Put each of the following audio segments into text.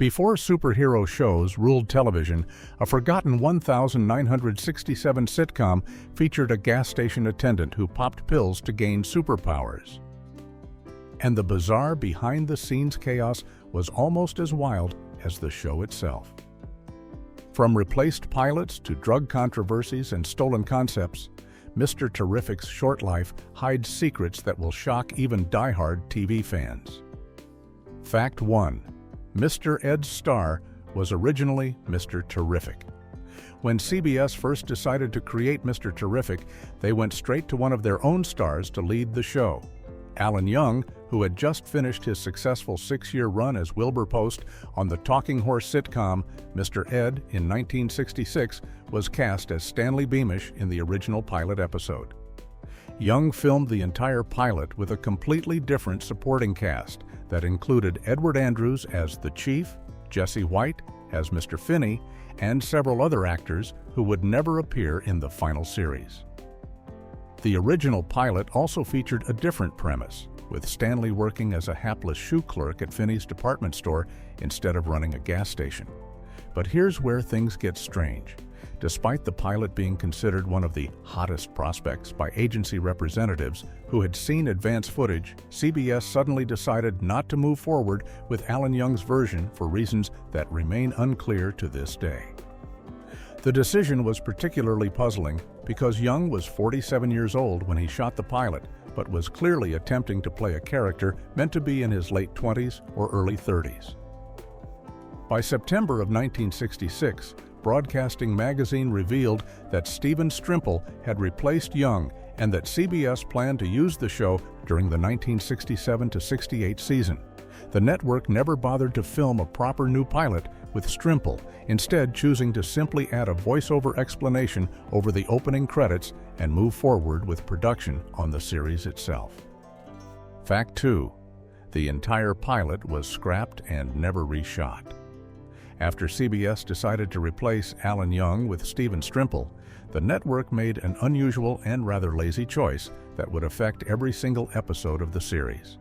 Before superhero shows ruled television, a forgotten 1967 sitcom featured a gas station attendant who popped pills to gain superpowers. And the bizarre behind-the-scenes chaos was almost as wild as the show itself. From replaced pilots to drug controversies and stolen concepts, Mr. Terrific's short life hides secrets that will shock even die-hard TV fans. Fact 1. Mr. Ed's star was originally Mr. Terrific. When CBS first decided to create Mr. Terrific, they went straight to one of their own stars to lead the show. Alan Young, who had just finished his successful 6-year run as Wilbur Post on the talking horse sitcom Mr. Ed in 1966, was cast as Stanley Beamish in the original pilot episode. Young filmed the entire pilot with a completely different supporting cast that included Edward Andrews as the Chief, Jesse White as Mr. Finney, and several other actors who would never appear in the final series. The original pilot also featured a different premise, with Stanley working as a hapless shoe clerk at Finney's department store instead of running a gas station. But here's where things get strange. Despite the pilot being considered one of the hottest prospects by agency representatives who had seen advance footage, CBS suddenly decided not to move forward with Alan Young's version for reasons that remain unclear to this day. The decision was particularly puzzling because Young was 47 years old when he shot the pilot, but was clearly attempting to play a character meant to be in his late 20s or early 30s. By September of 1966, Broadcasting Magazine revealed that Stephen Strimple had replaced Young and that CBS planned to use the show during the 1967-68 season. The network never bothered to film a proper new pilot with Strimple, instead choosing to simply add a voiceover explanation over the opening credits and move forward with production on the series itself. Fact 2. The entire pilot was scrapped and never reshot. After CBS decided to replace Alan Young with Stephen Strimple, the network made an unusual and rather lazy choice that would affect every single episode of the series.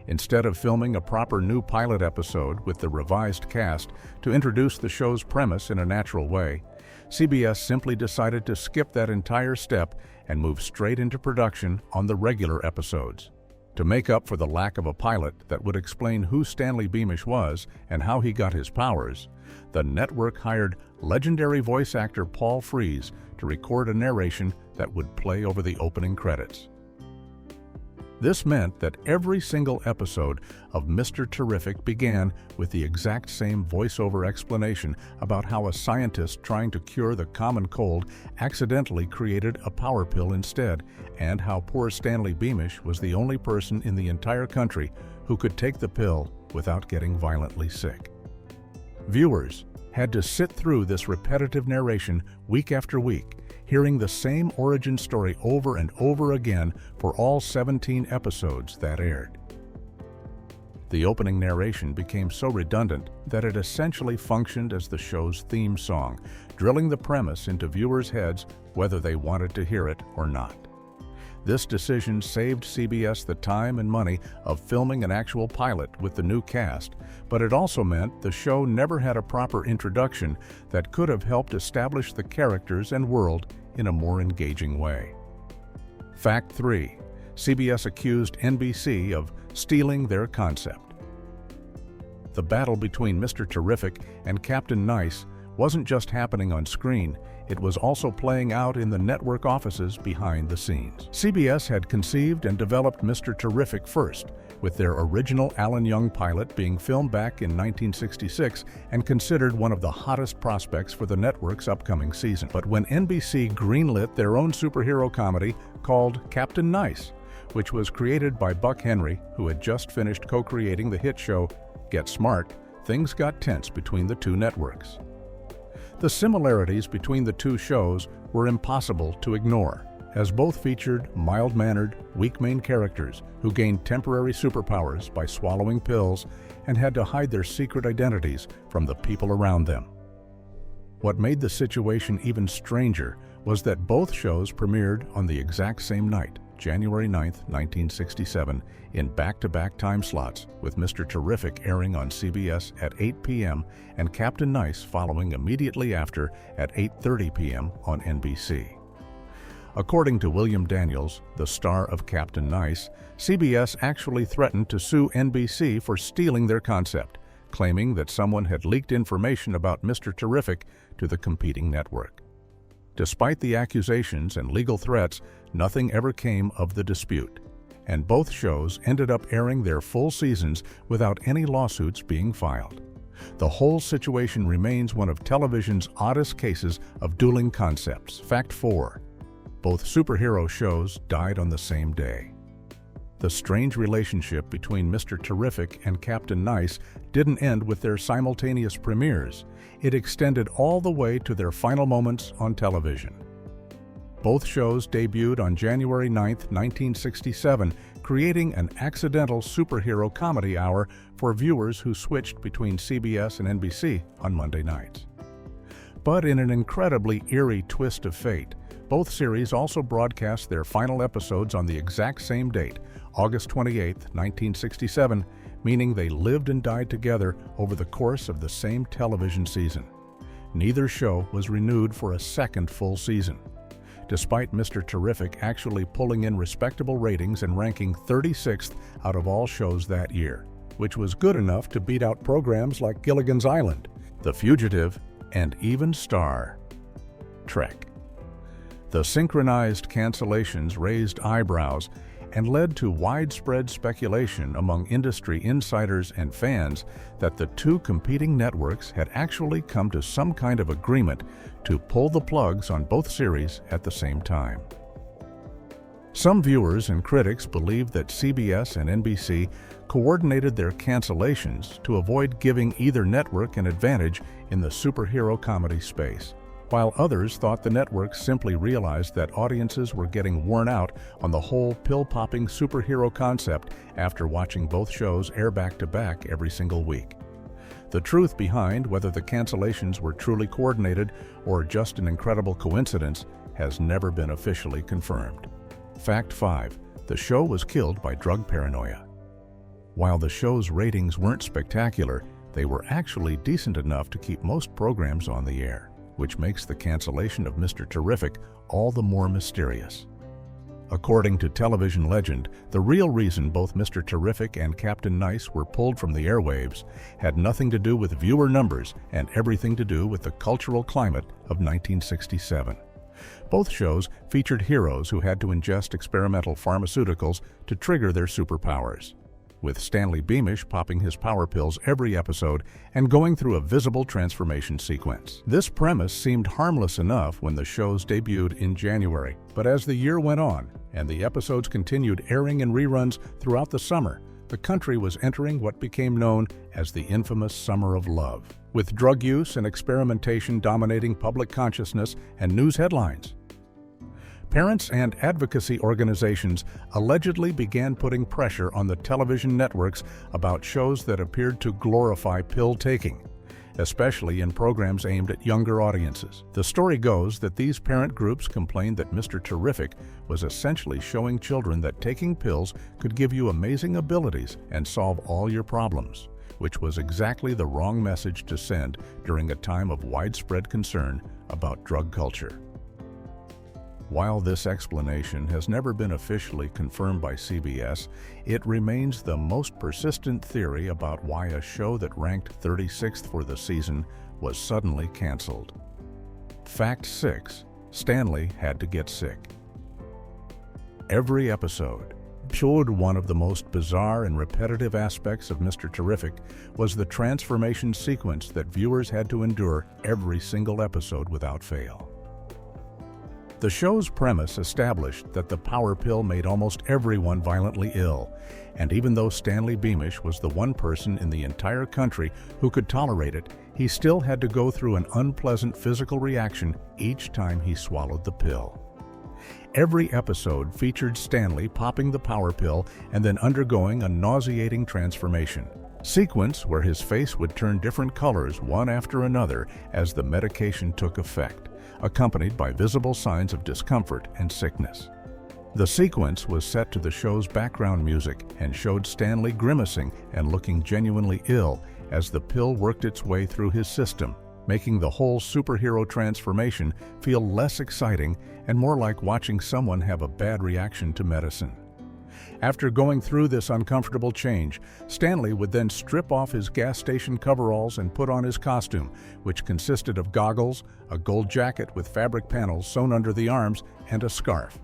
Instead of filming a proper new pilot episode with the revised cast to introduce the show's premise in a natural way, CBS simply decided to skip that entire step and move straight into production on the regular episodes. To make up for the lack of a pilot that would explain who Stanley Beamish was and how he got his powers, the network hired legendary voice actor Paul Frees to record a narration that would play over the opening credits. This meant that every single episode of Mr. Terrific began with the exact same voiceover explanation about how a scientist trying to cure the common cold accidentally created a power pill instead, and how poor Stanley Beamish was the only person in the entire country who could take the pill without getting violently sick. Viewers had to sit through this repetitive narration week after week, hearing the same origin story over and over again for all 17 episodes that aired. The opening narration became so redundant that it essentially functioned as the show's theme song, drilling the premise into viewers' heads whether they wanted to hear it or not. This decision saved CBS the time and money of filming an actual pilot with the new cast, but it also meant the show never had a proper introduction that could have helped establish the characters and world in a more engaging way. Fact 3. CBS accused NBC of stealing their concept. The battle between Mr. Terrific and Captain Nice wasn't just happening on screen, it was also playing out in the network offices behind the scenes. CBS had conceived and developed Mr. Terrific first, with their original Alan Young pilot being filmed back in 1966 and considered one of the hottest prospects for the network's upcoming season. But when NBC greenlit their own superhero comedy called Captain Nice, which was created by Buck Henry, who had just finished co-creating the hit show Get Smart, things got tense between the two networks. The similarities between the two shows were impossible to ignore, as both featured mild-mannered, weak main characters who gained temporary superpowers by swallowing pills and had to hide their secret identities from the people around them. What made the situation even stranger was that both shows premiered on the exact same night, January 9, 1967, in back-to-back time slots, with Mr. Terrific airing on CBS at 8 p.m. and Captain Nice following immediately after at 8:30 p.m. on NBC. According to William Daniels, the star of Captain Nice, CBS actually threatened to sue NBC for stealing their concept, claiming that someone had leaked information about Mr. Terrific to the competing network. Despite the accusations and legal threats, nothing ever came of the dispute, and both shows ended up airing their full seasons without any lawsuits being filed. The whole situation remains one of television's oddest cases of dueling concepts. Fact 4. Both superhero shows died on the same day. The strange relationship between Mr. Terrific and Captain Nice didn't end with their simultaneous premieres. It extended all the way to their final moments on television. Both shows debuted on January 9, 1967, creating an accidental superhero comedy hour for viewers who switched between CBS and NBC on Monday nights. But in an incredibly eerie twist of fate, both series also broadcast their final episodes on the exact same date, August 28, 1967, meaning they lived and died together over the course of the same television season. Neither show was renewed for a second full season, despite Mr. Terrific actually pulling in respectable ratings and ranking 36th out of all shows that year, which was good enough to beat out programs like Gilligan's Island, The Fugitive, and even Star Trek. The synchronized cancellations raised eyebrows and led to widespread speculation among industry insiders and fans that the two competing networks had actually come to some kind of agreement to pull the plugs on both series at the same time. Some viewers and critics believe that CBS and NBC coordinated their cancellations to avoid giving either network an advantage in the superhero comedy space, while others thought the networks simply realized that audiences were getting worn out on the whole pill-popping superhero concept after watching both shows air back-to-back every single week. The truth behind whether the cancellations were truly coordinated or just an incredible coincidence has never been officially confirmed. Fact 5. The show was killed by drug paranoia. While the show's ratings weren't spectacular, they were actually decent enough to keep most programs on the air, which makes the cancellation of Mr. Terrific all the more mysterious. According to television legend, the real reason both Mr. Terrific and Captain Nice were pulled from the airwaves had nothing to do with viewer numbers and everything to do with the cultural climate of 1967. Both shows featured heroes who had to ingest experimental pharmaceuticals to trigger their superpowers, with Stanley Beamish popping his power pills every episode and going through a visible transformation sequence. This premise seemed harmless enough when the shows debuted in January, but as the year went on and the episodes continued airing in reruns throughout the summer, the country was entering what became known as the infamous Summer of Love, with drug use and experimentation dominating public consciousness and news headlines. Parents and advocacy organizations allegedly began putting pressure on the television networks about shows that appeared to glorify pill-taking, especially in programs aimed at younger audiences. The story goes that these parent groups complained that Mr. Terrific was essentially showing children that taking pills could give you amazing abilities and solve all your problems, which was exactly the wrong message to send during a time of widespread concern about drug culture. While this explanation has never been officially confirmed by CBS, it remains the most persistent theory about why a show that ranked 36th for the season was suddenly canceled. Fact 6. Stanley had to get sick. Every episode showed one of the most bizarre and repetitive aspects of Mr. Terrific was the transformation sequence that viewers had to endure every single episode without fail. The show's premise established that the power pill made almost everyone violently ill, and even though Stanley Beamish was the one person in the entire country who could tolerate it, he still had to go through an unpleasant physical reaction each time he swallowed the pill. Every episode featured Stanley popping the power pill and then undergoing a nauseating transformation sequence where his face would turn different colors one after another as the medication took effect, accompanied by visible signs of discomfort and sickness. The sequence was set to the show's background music and showed Stanley grimacing and looking genuinely ill as the pill worked its way through his system, making the whole superhero transformation feel less exciting and more like watching someone have a bad reaction to medicine. After going through this uncomfortable change, Stanley would then strip off his gas station coveralls and put on his costume, which consisted of goggles, a gold jacket with fabric panels sewn under the arms, and a scarf.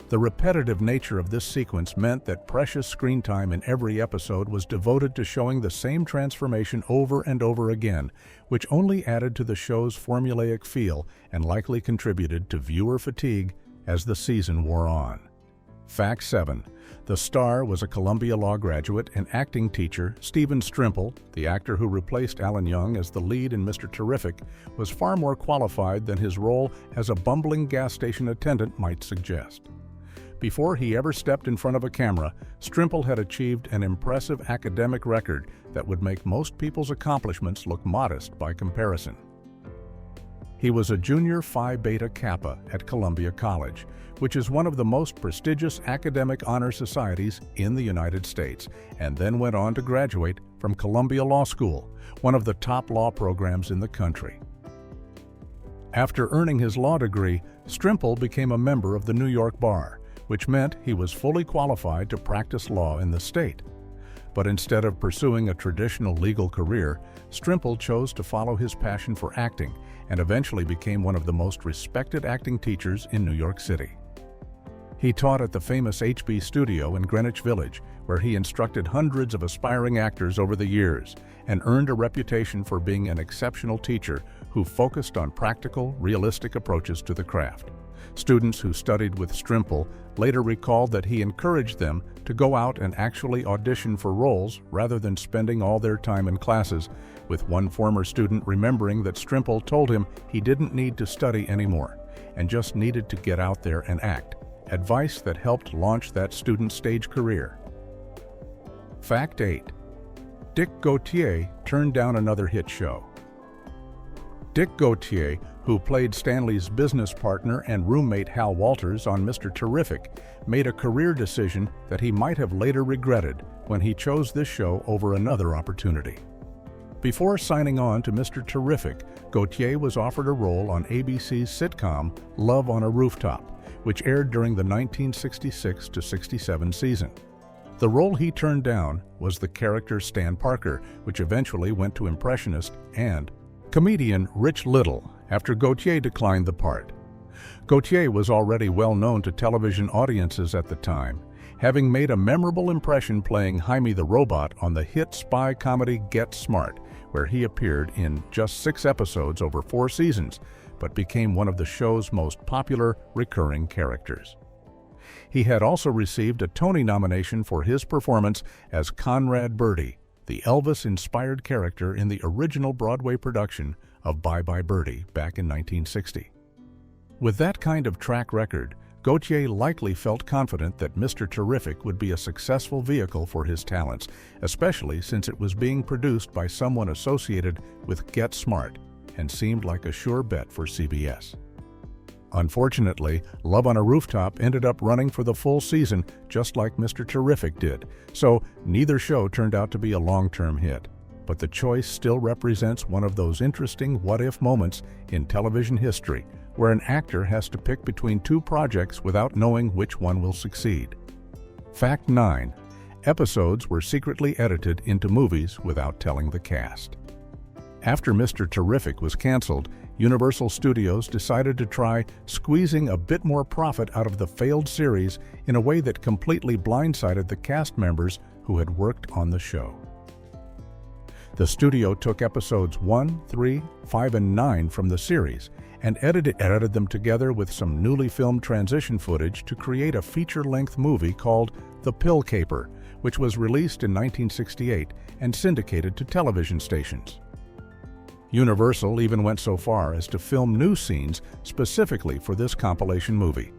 The repetitive nature of this sequence meant that precious screen time in every episode was devoted to showing the same transformation over and over again, which only added to the show's formulaic feel and likely contributed to viewer fatigue as the season wore on. Fact 7. The star was a Columbia Law graduate and acting teacher. Stephen Strimple, the actor who replaced Alan Young as the lead in Mr. Terrific, was far more qualified than his role as a bumbling gas station attendant might suggest. Before he ever stepped in front of a camera, Strimple had achieved an impressive academic record that would make most people's accomplishments look modest by comparison. He was a junior Phi Beta Kappa at Columbia College, which is one of the most prestigious academic honor societies in the United States, and then went on to graduate from Columbia Law School, one of the top law programs in the country. After earning his law degree, Strimple became a member of the New York Bar, which meant he was fully qualified to practice law in the state. But instead of pursuing a traditional legal career, Strimple chose to follow his passion for acting and eventually became one of the most respected acting teachers in New York City. He taught at the famous HB Studio in Greenwich Village, where he instructed hundreds of aspiring actors over the years and earned a reputation for being an exceptional teacher who focused on practical, realistic approaches to the craft. Students who studied with Strimple later recalled that he encouraged them to go out and actually audition for roles rather than spending all their time in classes, with one former student remembering that Strimple told him he didn't need to study anymore and just needed to get out there and act, advice that helped launch that student's stage career. Fact 8. Dick Gautier turned down another hit show. Dick Gautier, who played Stanley's business partner and roommate Hal Walters on Mr. Terrific, made a career decision that he might have later regretted when he chose this show over another opportunity. Before signing on to Mr. Terrific, Gautier was offered a role on ABC's sitcom Love on a Rooftop, which aired during the 1966-67 season. The role he turned down was the character Stan Parker, which eventually went to impressionist and comedian Rich Little after Gautier declined the part. Gautier was already well known to television audiences at the time, having made a memorable impression playing Jaime the Robot on the hit spy comedy Get Smart, where he appeared in just 6 episodes over 4 seasons, but became one of the show's most popular recurring characters. He had also received a Tony nomination for his performance as Conrad Birdie, the Elvis-inspired character in the original Broadway production of Bye Bye Birdie back in 1960. With that kind of track record, Gautier likely felt confident that Mr. Terrific would be a successful vehicle for his talents, especially since it was being produced by someone associated with Get Smart and seemed like a sure bet for CBS. Unfortunately, Love on a Rooftop ended up running for the full season just like Mr. Terrific did, so neither show turned out to be a long-term hit. But the choice still represents one of those interesting what-if moments in television history where an actor has to pick between 2 projects without knowing which one will succeed. Fact 9. Episodes were secretly edited into movies without telling the cast. After Mr. Terrific was canceled, Universal Studios decided to try squeezing a bit more profit out of the failed series in a way that completely blindsided the cast members who had worked on the show. The studio took episodes 1, 3, 5, and 9 from the series and edited them together with some newly filmed transition footage to create a feature-length movie called The Pill Caper, which was released in 1968 and syndicated to television stations. Universal even went so far as to film new scenes specifically for this compilation movie,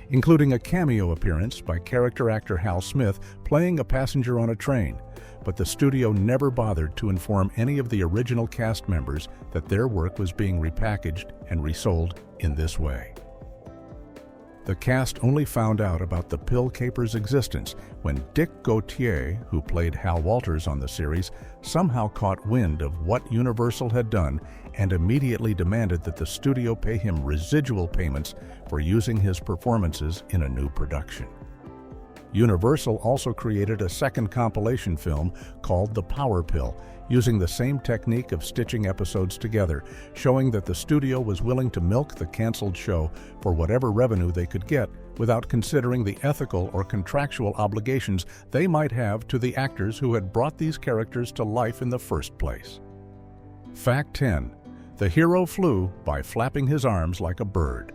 including a cameo appearance by character actor Hal Smith playing a passenger on a train, but the studio never bothered to inform any of the original cast members that their work was being repackaged and resold in this way. The The cast only found out about the pill caper's existence when Dick Gautier, who played Hal Walters on the series, somehow caught wind of what Universal had done and immediately demanded that the studio pay him residual payments for using his performances in a new production. Universal also created a second compilation film called The Power Pill, using the same technique of stitching episodes together, showing that the studio was willing to milk the canceled show for whatever revenue they could get without considering the ethical or contractual obligations they might have to the actors who had brought these characters to life in the first place. Fact 10. The hero flew by flapping his arms like a bird.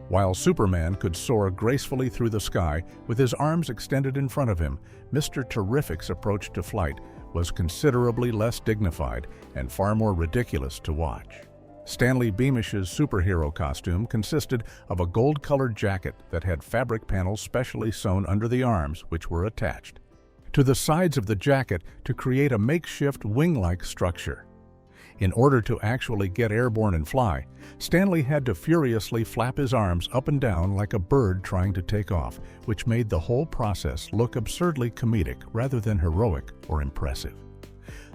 While Superman could soar gracefully through the sky with his arms extended in front of him, Mr. Terrific's approach to flight was considerably less dignified and far more ridiculous to watch. Stanley Beamish's superhero costume consisted of a gold-colored jacket that had fabric panels specially sewn under the arms, which were attached to the sides of the jacket to create a makeshift wing-like structure. In order to actually get airborne and fly, Stanley had to furiously flap his arms up and down like a bird trying to take off, which made the whole process look absurdly comedic rather than heroic or impressive.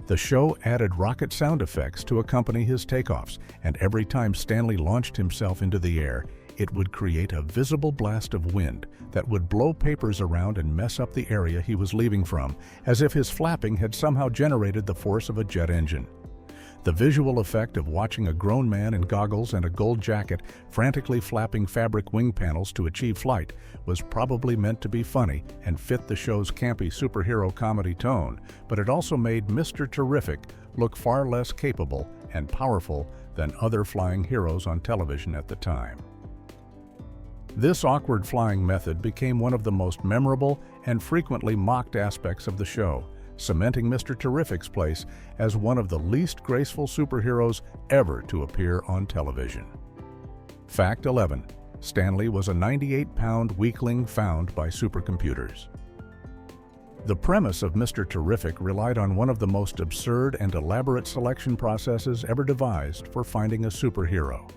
The show added rocket sound effects to accompany his takeoffs, and every time Stanley launched himself into the air, it would create a visible blast of wind that would blow papers around and mess up the area he was leaving from, as if his flapping had somehow generated the force of a jet engine. The visual effect of watching a grown man in goggles and a gold jacket frantically flapping fabric wing panels to achieve flight was probably meant to be funny and fit the show's campy superhero comedy tone, but it also made Mr. Terrific look far less capable and powerful than other flying heroes on television at the time. This awkward flying method became one of the most memorable and frequently mocked aspects of the show, cementing Mr. Terrific's place as one of the least graceful superheroes ever to appear on television. Fact 11. Stanley was a 98-pound weakling found by supercomputers. The premise of Mr. Terrific relied on one of the most absurd and elaborate selection processes ever devised for finding a superhero.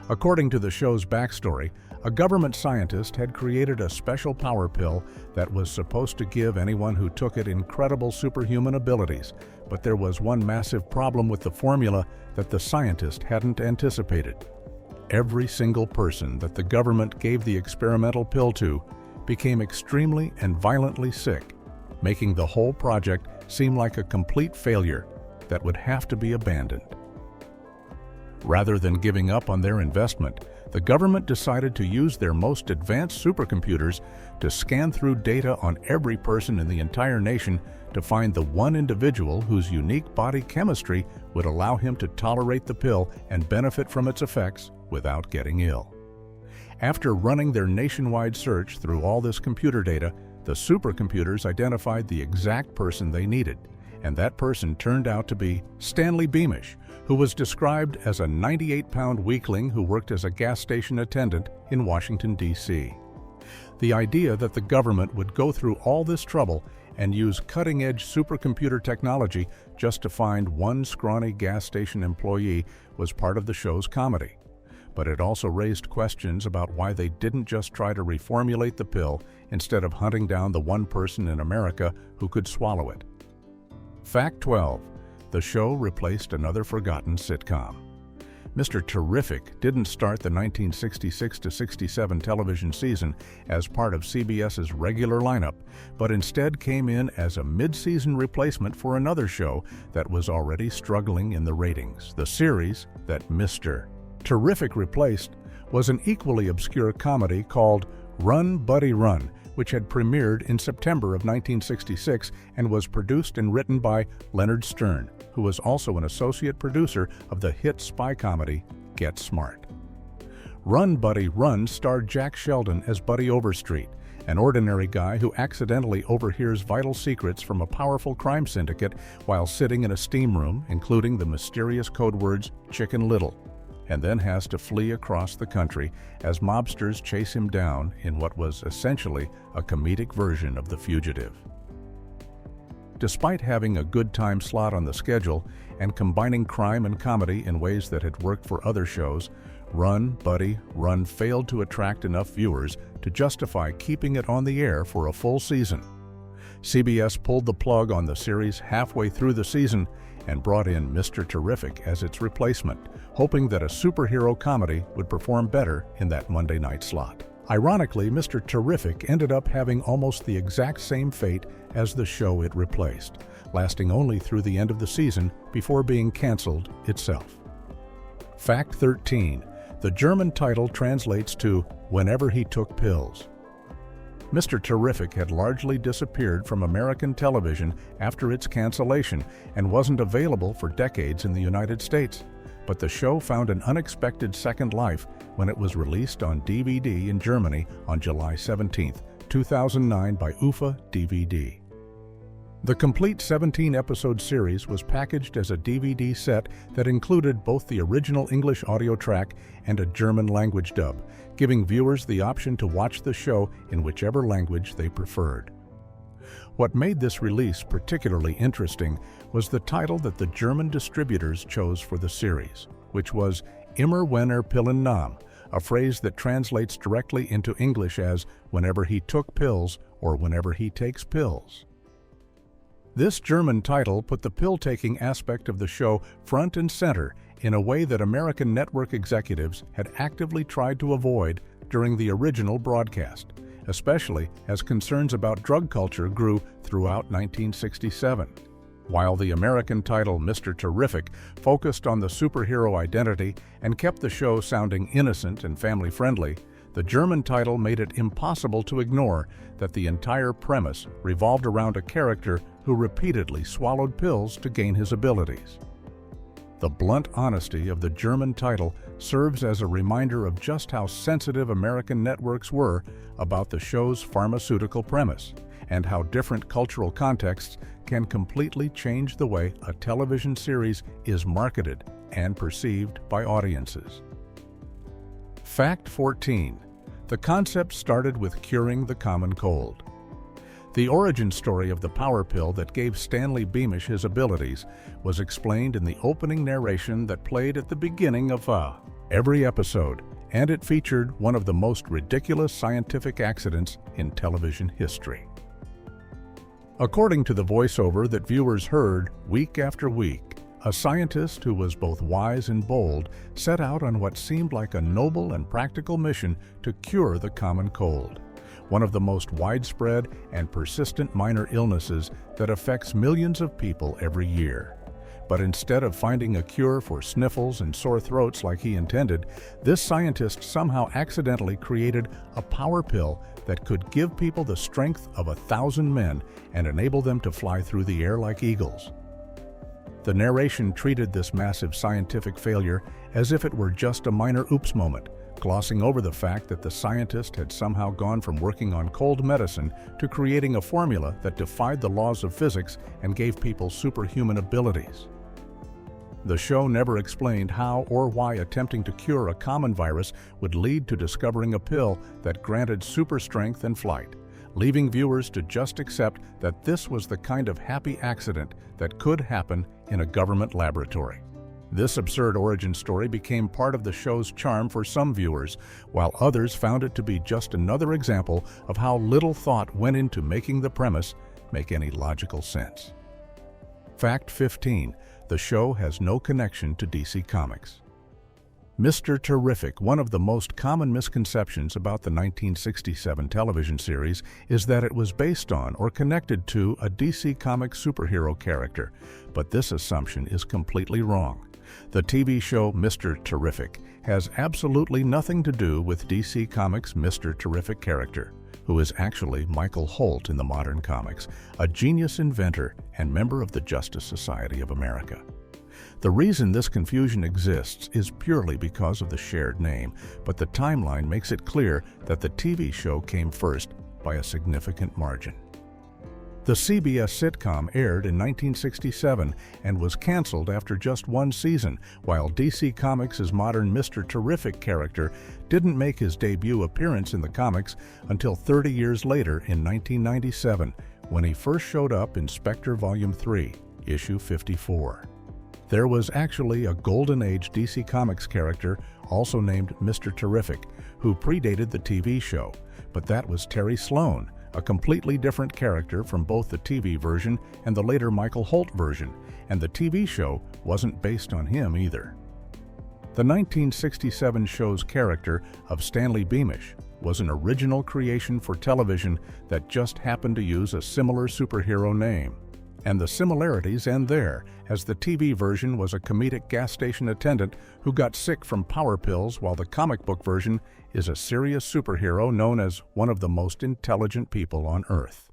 According to the show's backstory, a government scientist had created a special power pill that was supposed to give anyone who took it incredible superhuman abilities, but there was one massive problem with the formula that the scientist hadn't anticipated. Every single person that the government gave the experimental pill to became extremely and violently sick, making the whole project seem like a complete failure that would have to be abandoned. Rather than giving up on their investment, the government decided to use their most advanced supercomputers to scan through data on every person in the entire nation to find the one individual whose unique body chemistry would allow him to tolerate the pill and benefit from its effects without getting ill. After running their nationwide search through all this computer data, the supercomputers identified the exact person they needed, and that person turned out to be Stanley Beamish, who was described as a 98-pound weakling who worked as a gas station attendant in Washington, D.C. The idea that the government would go through all this trouble and use cutting-edge supercomputer technology just to find one scrawny gas station employee was part of the show's comedy. But it also raised questions about why they didn't just try to reformulate the pill instead of hunting down the one person in America who could swallow it. Fact 12. The show replaced another forgotten sitcom. Mr. Terrific didn't start the 1966-67 television season as part of CBS's regular lineup, but instead came in as a mid-season replacement for another show that was already struggling in the ratings. The series that Mr. Terrific replaced was an equally obscure comedy called Run, Buddy, Run, which had premiered in September of 1966 and was produced and written by Leonard Stern, who was also an associate producer of the hit spy comedy Get Smart. Run, Buddy, Run starred Jack Sheldon as Buddy Overstreet, an ordinary guy who accidentally overhears vital secrets from a powerful crime syndicate while sitting in a steam room, including the mysterious code words Chicken Little, and then has to flee across the country as mobsters chase him down in what was essentially a comedic version of The Fugitive. Despite having a good time slot on the schedule and combining crime and comedy in ways that had worked for other shows, Run, Buddy, Run failed to attract enough viewers to justify keeping it on the air for a full season. CBS pulled the plug on the series halfway through the season and brought in Mr. Terrific as its replacement, hoping that a superhero comedy would perform better in that Monday night slot. Ironically, Mr. Terrific ended up having almost the exact same fate as the show it replaced, lasting only through the end of the season before being canceled itself. Fact 13. The German title translates to "Whenever He Took Pills." Mr. Terrific had largely disappeared from American television after its cancellation and wasn't available for decades in the United States. But the show found an unexpected second life when it was released on DVD in Germany on July 17, 2009 by UFA DVD. The complete 17-episode series was packaged as a DVD set that included both the original English audio track and a German language dub, giving viewers the option to watch the show in whichever language they preferred. What made this release particularly interesting was the title that the German distributors chose for the series, which was "Immer wenn Pillen nahm," a phrase that translates directly into English as "whenever he took pills" or "whenever he takes pills." This German title put the pill-taking aspect of the show front and center in a way that American network executives had actively tried to avoid during the original broadcast, especially as concerns about drug culture grew throughout 1967. While the American title Mr. Terrific focused on the superhero identity and kept the show sounding innocent and family-friendly, the German title made it impossible to ignore that the entire premise revolved around a character who repeatedly swallowed pills to gain his abilities. The blunt honesty of the German title serves as a reminder of just how sensitive American networks were about the show's pharmaceutical premise, and how different cultural contexts can completely change the way a television series is marketed and perceived by audiences. Fact 14. The concept started with curing the common cold. The origin story of the power pill that gave Stanley Beamish his abilities was explained in the opening narration that played at the beginning of every episode, and it featured one of the most ridiculous scientific accidents in television history. According to the voiceover that viewers heard week after week, a scientist who was both wise and bold set out on what seemed like a noble and practical mission to cure the common cold, one of the most widespread and persistent minor illnesses that affects millions of people every year. But instead of finding a cure for sniffles and sore throats like he intended, this scientist somehow accidentally created a power pill that could give people the strength of 1,000 men and enable them to fly through the air like eagles. The narration treated this massive scientific failure as if it were just a minor oops moment, glossing over the fact that the scientist had somehow gone from working on cold medicine to creating a formula that defied the laws of physics and gave people superhuman abilities. The show never explained how or why attempting to cure a common virus would lead to discovering a pill that granted super strength and flight, leaving viewers to just accept that this was the kind of happy accident that could happen in a government laboratory. This absurd origin story became part of the show's charm for some viewers, while others found it to be just another example of how little thought went into making the premise make any logical sense. Fact 15. The show has no connection to DC Comics. Mr. Terrific, one of the most common misconceptions about the 1967 television series is that it was based on or connected to a DC Comics superhero character, but this assumption is completely wrong. The TV show Mr. Terrific has absolutely nothing to do with DC Comics' Mr. Terrific character, who is actually Michael Holt in the modern comics, a genius inventor and member of the Justice Society of America. The reason this confusion exists is purely because of the shared name, but the timeline makes it clear that the TV show came first by a significant margin. The CBS sitcom aired in 1967 and was canceled after just one season, while DC Comics' modern Mr. Terrific character didn't make his debut appearance in the comics until 30 years later in 1997, when he first showed up in Spectre Volume 3, Issue 54. There was actually a Golden Age DC Comics character, also named Mr. Terrific, who predated the TV show, but that was Terry Sloan, a completely different character from both the TV version and the later Michael Holt version, and the TV show wasn't based on him either. The 1967 show's character of Stanley Beamish was an original creation for television that just happened to use a similar superhero name. And the similarities end there, as the TV version was a comedic gas station attendant who got sick from power pills, while the comic book version is a serious superhero known as one of the most intelligent people on Earth.